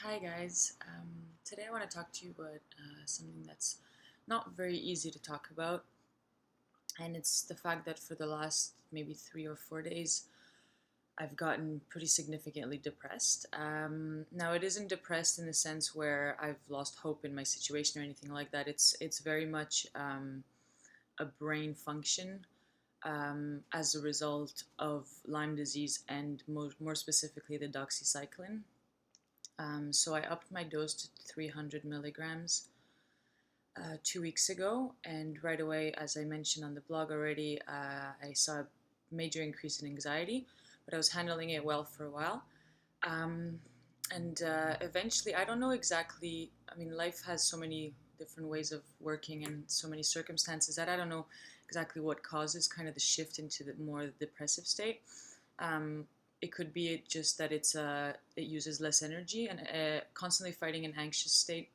Hi guys, today I want to talk to you about something that's not very easy to talk about, and it's the fact that for the last maybe 3 or 4 days I've gotten pretty significantly depressed. Now it isn't depressed in the sense where I've lost hope in my situation or anything like that. It's very much a brain function as a result of Lyme disease and more specifically the doxycycline. So I upped my dose to 300 milligrams 2 weeks ago, and right away, as I mentioned on the blog already, I saw a major increase in anxiety, but I was handling it well for a while. Um, and eventually, I don't know exactly, I mean, life has so many different ways of working and so many circumstances that I don't know exactly what causes kind of the shift into the more depressive state. Um, it could be just that it uses less energy, and constantly fighting an anxious state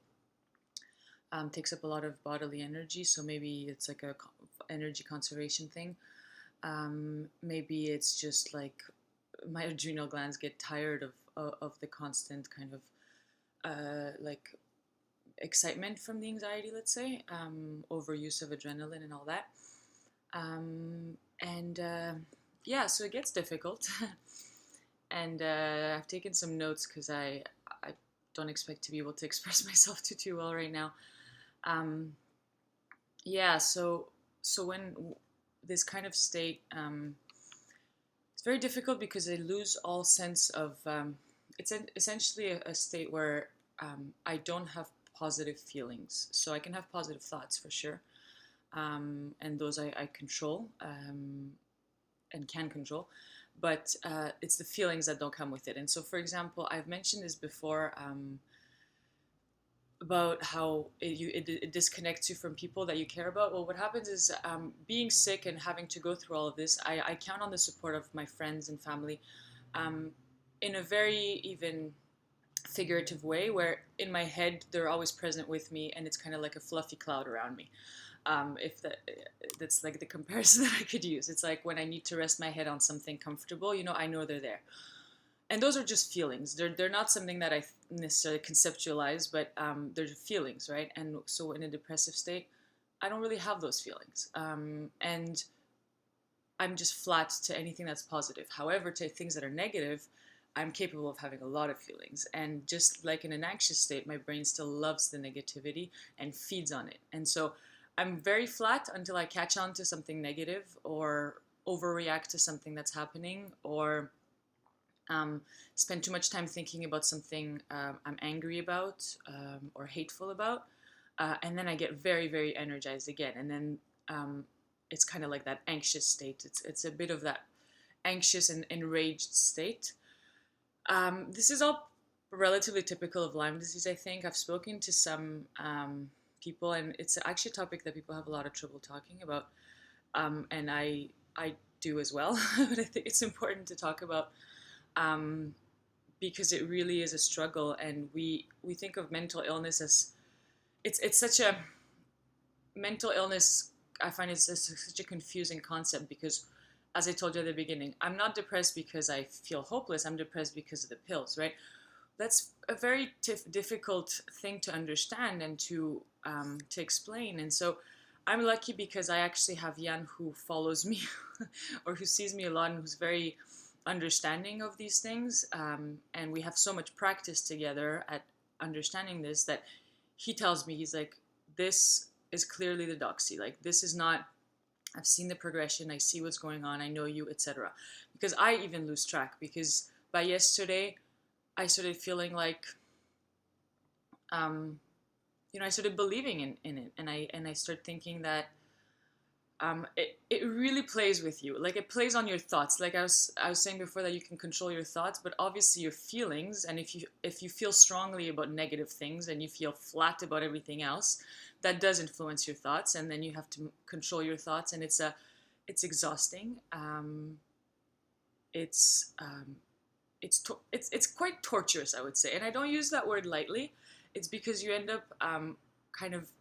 takes up a lot of bodily energy. So maybe it's like a energy conservation thing. Maybe it's just like my adrenal glands get tired of the constant kind of like excitement from the anxiety, let's say, overuse of adrenaline and all that. And yeah, so it gets difficult. And I've taken some notes because I don't expect to be able to express myself too well right now. Um, yeah, so when this kind of state, it's very difficult because I lose all sense of. Essentially a state where I don't have positive feelings, so I can have positive thoughts for sure, and those I control and can control, but it's the feelings that don't come with it. And so, for example, I've mentioned this before. About how it disconnects you from people that you care about. Well, what happens is being sick and having to go through all of this, I count on the support of my friends and family um, in a very even figurative way, where in my head they're always present with me, and it's kind of like a fluffy cloud around me. If that's like the comparison that I could use. It's like when I need to rest my head on something comfortable, I know they're there. And those are just feelings. They're not something that I necessarily conceptualize, but they're feelings, right? And so in a depressive state, I don't really have those feelings, and I'm just flat to anything that's positive. However, to things that are negative, I'm capable of having a lot of feelings. And just like in an anxious state, my brain still loves the negativity and feeds on it. And so I'm very flat until I catch on to something negative or overreact to something that's happening, or spend too much time thinking about something I'm angry about or hateful about. And then I get very, very energized again. And then it's kind of like that anxious state. It's a bit of that anxious and enraged state. This is all relatively typical of Lyme disease, I think. I've spoken to some people, and it's actually a topic that people have a lot of trouble talking about. And I do as well, but I think it's important to talk about um, because it really is a struggle, and we think of mental illness as it's such a mental illness. I find it's such a confusing concept because, as I told you at the beginning, I'm not depressed because I feel hopeless. I'm depressed because of the pills, right? That's a very difficult thing to understand and to explain. And so I'm lucky because I actually have Jan, who follows me or who sees me a lot and who's very understanding of these things. And we have so much practice together at understanding this that he tells me, he's like, this is clearly the doxy. Like, this is not, I've seen the progression, I see what's going on, I know you, etc. Because I even lose track, because by yesterday I started feeling like I started believing in it, and I started thinking that it really plays with you. Like, it plays on your thoughts. Like I was saying before, that you can control your thoughts, but obviously your feelings. And if you feel strongly about negative things and you feel flat about everything else, that does influence your thoughts, and then you have to control your thoughts, and it's exhausting. It's it's quite torturous, I would say, and I don't use that word lightly. It's because you end up kind of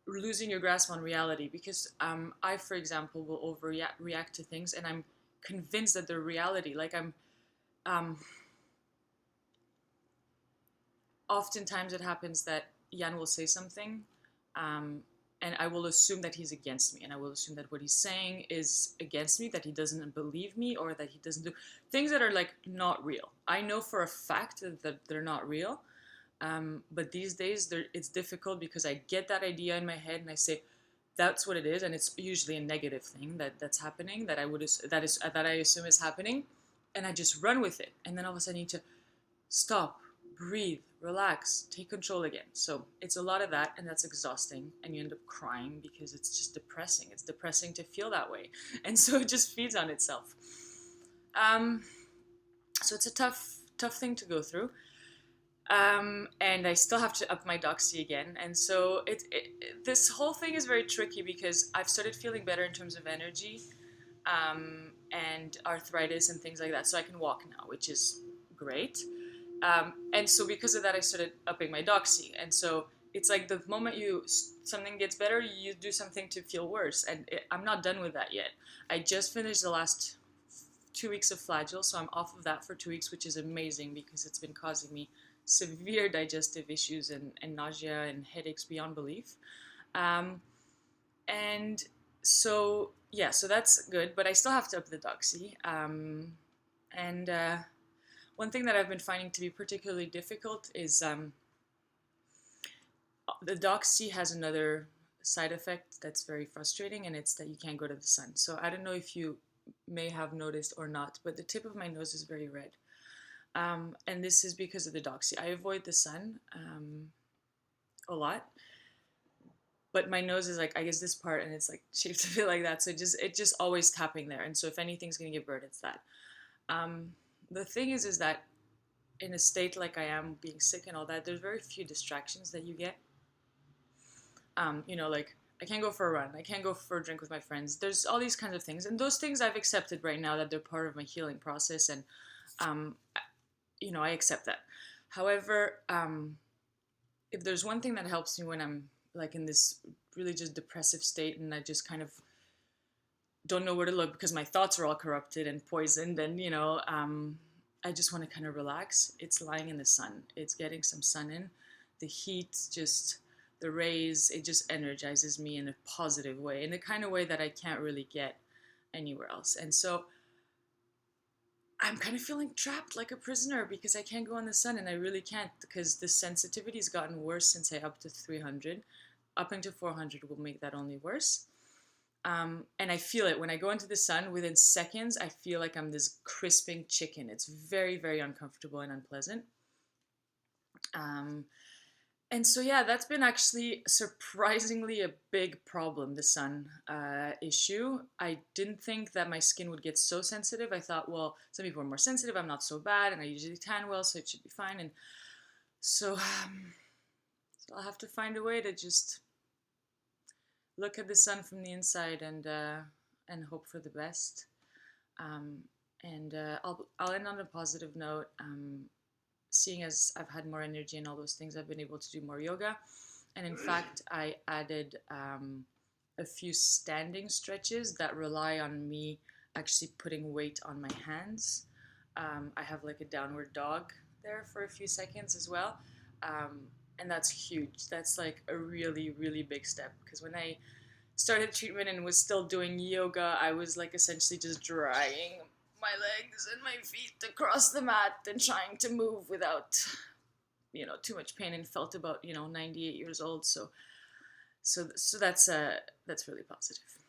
losing your grasp on reality, because I, for example, will overreact to things, and I'm convinced that they're reality. Like, um, oftentimes it happens that Jan will say something, um, and I will assume that he's against me, and I will assume that what he's saying is against me, that he doesn't believe me, or that he doesn't do things that are like not real. I know for a fact that they're not real, but these days it's difficult because I get that idea in my head and I say, that's what it is, and it's usually a negative thing that's happening that I assume is happening, and I just run with it, and then all of a sudden I need to stop, breathe, relax, take control again. So it's a lot of that, and that's exhausting, and you end up crying because it's just depressing. It's depressing to feel that way, and so it just feeds on itself. Um, so it's a tough thing to go through. And I still have to up my Doxy again. And so this whole thing is very tricky because I've started feeling better in terms of energy, and arthritis and things like that. So I can walk now, which is great. And so because of that, I started upping my Doxy. And so it's like the moment something gets better, you do something to feel worse. And I'm not done with that yet. I just finished the last 2 weeks of Flagyl, so I'm off of that for 2 weeks, which is amazing because it's been causing me severe digestive issues and nausea and headaches beyond belief. And so, yeah, so that's good, but I still have to up the Doxy. And one thing that I've been finding to be particularly difficult is the Doxy has another side effect that's very frustrating, and it's that you can't go to the sun. So I don't know if you may have noticed or not, but the tip of my nose is very red. And this is because of the Doxy. I avoid the sun a lot, but my nose is like, I guess this part, and it's like shaped a bit like that. So it's just always tapping there. And so if anything's going to get burned, it's that. The thing is that in a state like I am, being sick and all that, there's very few distractions that you get. Like I can't go for a run. I can't go for a drink with my friends. There's all these kinds of things. And those things I've accepted right now that they're part of my healing process. And, I accept that. However, if there's one thing that helps me when I'm like in this really just depressive state and I just kind of don't know where to look because my thoughts are all corrupted and poisoned and, I just want to kind of relax, it's lying in the sun. It's getting some sun in. The heat, the rays, it just energizes me in a positive way, in the kind of way that I can't really get anywhere else. And so I'm kind of feeling trapped like a prisoner because I can't go in the sun, and I really can't because the sensitivity's gotten worse since I upped to 300. Upping to 400 will make that only worse. And I feel it when I go into the sun. Within seconds, I feel like I'm this crisping chicken. It's very, very uncomfortable and unpleasant. And so, yeah, that's been actually surprisingly a big problem, the sun issue. I didn't think that my skin would get so sensitive. I thought, well, some people are more sensitive. I'm not so bad, and I usually tan well, so it should be fine. And so I'll have to find a way to just look at the sun from the inside and hope for the best. I'll end on a positive note. Seeing as I've had more energy and all those things, I've been able to do more yoga. And in fact, I added a few standing stretches that rely on me actually putting weight on my hands. I have like a downward dog there for a few seconds as well. And that's huge. That's like a really, really big step. Because when I started treatment and was still doing yoga, I was like essentially just dragging my legs and my feet across the mat and trying to move without, too much pain, and felt about, 98 years old. So that's really positive.